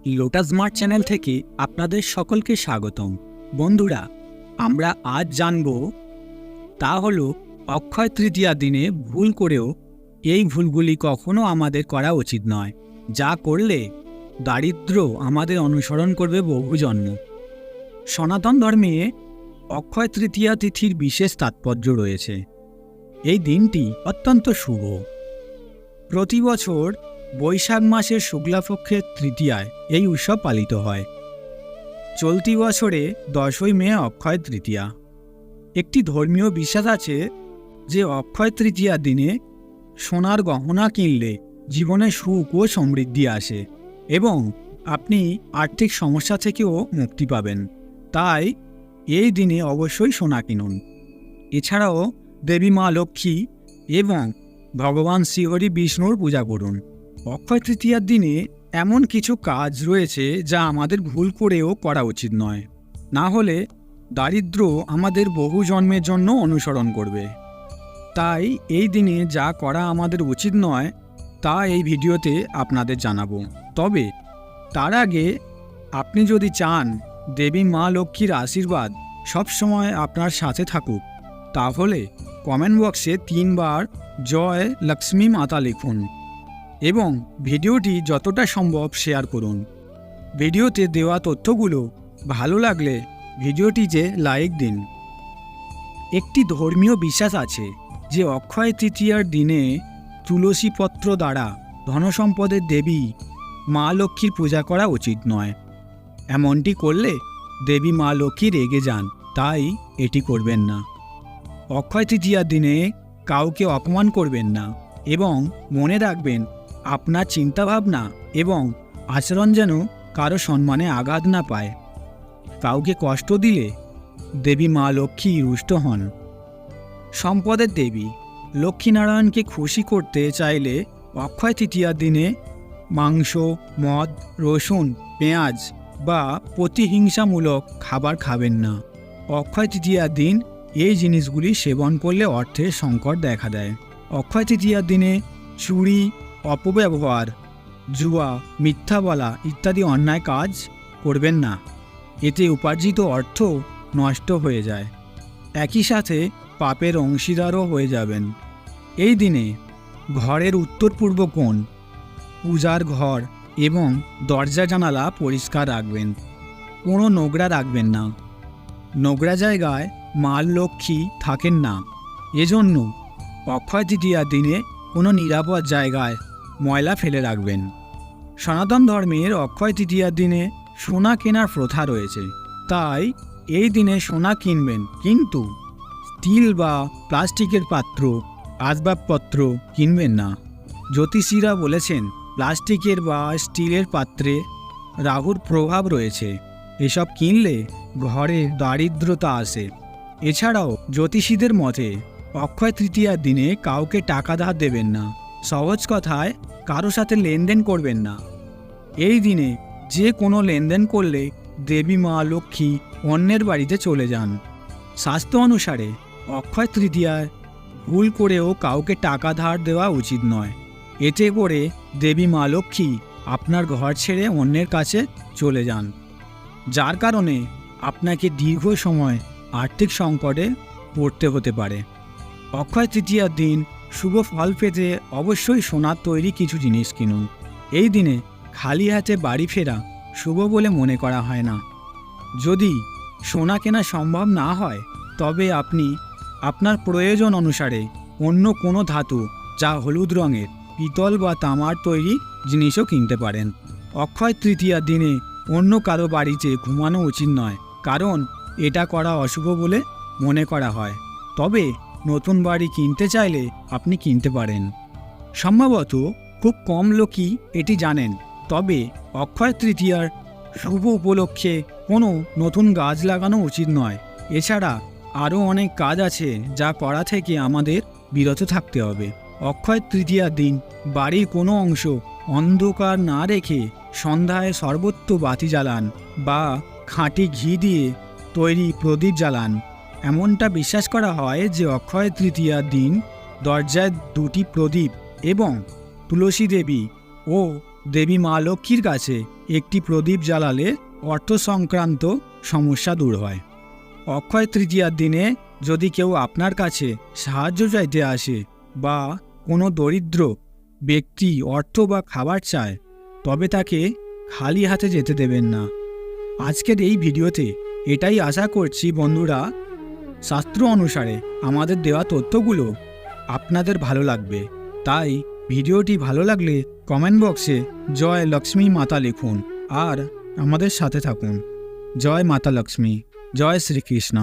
Lotus smart channel থেকে আপনাদের সকলকে স্বাগতম। বন্ধুরা, আমরা আজ জানব তা হলো অক্ষয় তৃতীয়ার দিনে ভুল করেও এই ভুলগুলি কখনো আমাদের করা উচিত নয়, যা করলে দারিদ্র্য আমাদের অনুসরণ করবে বহু জন্ম। সনাতন ধর্মে অক্ষয় তৃতীয়া তিথির বিশেষ তাৎপর্য রয়েছে। এই দিনটি অত্যন্ত শুভ। প্রতি বছর বৈশাখ মাসের শুক্লাপক্ষের তৃতীয়ায় এই উৎসব পালিত হয়। চলতি বছরে 10ই মে অক্ষয় তৃতীয়া। একটি ধর্মীয় বিশ্বাস আছে যে অক্ষয় তৃতীয়ার দিনে সোনার গহনা কিনলে জীবনে সুখ ও সমৃদ্ধি আসে এবং আপনি আর্থিক সমস্যা থেকেও মুক্তি পাবেন। তাই এই দিনে অবশ্যই সোনা কিনুন। এছাড়াও দেবী মা লক্ষ্মী এবং ভগবান শ্রীহরি বিষ্ণুর পূজা করুন। অক্ষয় তৃতীয়ার দিনে এমন কিছু কাজ রয়েছে যা আমাদের ভুল করেও করা উচিত নয়, না হলে দারিদ্র্য আমাদের বহু জন্মের জন্য অনুসরণ করবে। তাই এই দিনে যা করা আমাদের উচিত নয় তা এই ভিডিওতে আপনাদের জানাবো। তবে তার আগে আপনি যদি চান দেবী মা লক্ষ্মীর আশীর্বাদ সবসময় আপনার সাথে থাকুক, তাহলে কমেন্ট বক্সে 3 বার জয় লক্ষ্মী মাতা লিখুন এবং ভিডিওটি যতটা সম্ভব শেয়ার করুন। ভিডিওতে দেওয়া তথ্যগুলো ভালো লাগলে ভিডিওটিতে লাইক দিন। একটি ধর্মীয় বিশ্বাস আছে যে অক্ষয় তৃতীয়ার দিনে তুলসী পত্র দ্বারা ধনসম্পদের দেবী মা লক্ষ্মীর পূজা করা উচিত নয়। এমনটি করলে দেবী মা লক্ষ্মী রেগে যান, তাই এটি করবেন না। অক্ষয় তৃতীয়ার দিনে কাউকে অপমান করবেন না এবং মনে রাখবেন আপনার চিন্তাভাবনা এবং আচরণ যেন কারো সম্মানে আঘাত না পায়। কাউকে কষ্ট দিলে দেবী মা লক্ষ্মী রুষ্ট হন। সম্পদের দেবী লক্ষ্মীনারায়ণকে খুশি করতে চাইলে অক্ষয় তৃতীয়ার দিনে মাংস, মদ, রসুন, পেঁয়াজ বা প্রতিহিংসামূলক খাবার খাবেন না। অক্ষয় তৃতীয়ার দিন এই জিনিসগুলি সেবন করলে অর্থের সংকট দেখা দেয়। অক্ষয় তৃতীয়ার দিনে চুরি, অপব্যবহার, জুয়া, মিথ্যা বলা ইত্যাদি অন্যায় কাজ করবেন না। এতে উপার্জিত অর্থ নষ্ট হয়ে যায়, একই সাথে পাপের অংশীদারও হয়ে যাবেন। এই দিনে ঘরের উত্তর পূর্ব কোণ, পূজার ঘর এবং দরজা জানালা পরিষ্কার রাখবেন। কোনো নোংরা রাখবেন না। নোংরা জায়গায় মা লক্ষ্মী থাকেন না। এজন্য অক্ষয় তৃতীয়ার দিনে কোনো নিরাপদ জায়গায় ময়লা ফেলে রাখবেন। সনাতন ধর্মের অক্ষয় তৃতীয়ার দিনে সোনা কেনার প্রথা রয়েছে, তাই এই দিনে সোনা কিনবেন, কিন্তু স্টিল বা প্লাস্টিকের পাত্র, আসবাবপত্র কিনবেন না। জ্যোতিষীরা বলেছেন প্লাস্টিকের বা স্টিলের পাত্রে রাহুর প্রভাব রয়েছে, এসব কিনলে ঘরে দারিদ্রতা আসে। এছাড়াও জ্যোতিষীদের মতে অক্ষয় তৃতীয়ার দিনে কাউকে টাকা ধার দেবেন না। সহজ কথায় কারো সাথে লেনদেন করবেন না। এই দিনে যে কোনো লেনদেন করলে দেবী মা লক্ষ্মী অন্যের বাড়িতে চলে যান। শাস্ত্র অনুসারে অক্ষয় তৃতীয়ায় ভুল করেও কাউকে টাকা ধার দেওয়া উচিত নয়। এতে করে দেবী মা লক্ষ্মী আপনার ঘর ছেড়ে অন্যের কাছে চলে যান, যার কারণে আপনাকে দীর্ঘ সময় আর্থিক সংকটে পড়তে হতে পারে। অক্ষয় তৃতীয়ার দিন শুভ ফল পেতে অবশ্যই সোনার তৈরি কিছু জিনিস কিনুন। এই দিনে খালি হাতে বাড়ি ফেরা শুভ বলে মনে করা হয় না। যদি সোনা কেনা সম্ভব না হয় তবে আপনি আপনার প্রয়োজন অনুসারে অন্য কোনো ধাতু, যা হলুদ রঙের, পিতল বা তামার তৈরি জিনিসও কিনতে পারেন। অক্ষয় তৃতীয়ার দিনে অন্য কারো বাড়িতে ঘুমানো উচিত নয়, কারণ এটা করা অশুভ বলে মনে করা হয়। তবে নতুন বাড়ি কিনতে চাইলে আপনি কিনতে পারেন। সম্ভবত খুব কম লোকই এটি জানেন, তবে অক্ষয় তৃতীয়ার শুভ উপলক্ষে কোনো নতুন গাছ লাগানো উচিত নয়। এছাড়া আরও অনেক কাজ আছে যা করা থেকে আমাদের বিরত থাকতে হবে। অক্ষয় তৃতীয়ার দিন বাড়ির কোনো অংশ অন্ধকার না রেখে সন্ধ্যায় সর্বত্র বাতি জ্বালান বা খাঁটি ঘি দিয়ে তৈরি প্রদীপ জ্বালান। এমনটা বিশ্বাস করা হয় যে অক্ষয় তৃতীয়ার দিন দরজায় 2টি প্রদীপ এবং তুলসী দেবী ও দেবী মা লক্ষ্মীর কাছে একটি প্রদীপ জ্বালালে অর্থ সংক্রান্ত সমস্যা দূর হয়। অক্ষয় তৃতীয়ার দিনে যদি কেউ আপনার কাছে সাহায্য চাইতে আসে বা কোনো দরিদ্র ব্যক্তি অর্থ বা খাবার চায়, তবে তাকে খালি হাতে যেতে দেবেন না। আজকের এই ভিডিওতে এটাই আশা করছি বন্ধুরা, শাস্ত্র অনুসারে আমাদের দেওয়া তথ্যগুলো আপনাদের ভালো লাগবে। তাই ভিডিওটি ভালো লাগলে কমেন্ট বক্সে জয় লক্ষ্মী মাতা লিখুন আর আমাদের সাথে থাকুন। জয় মাতা লক্ষ্মী, জয় শ্রীকৃষ্ণ।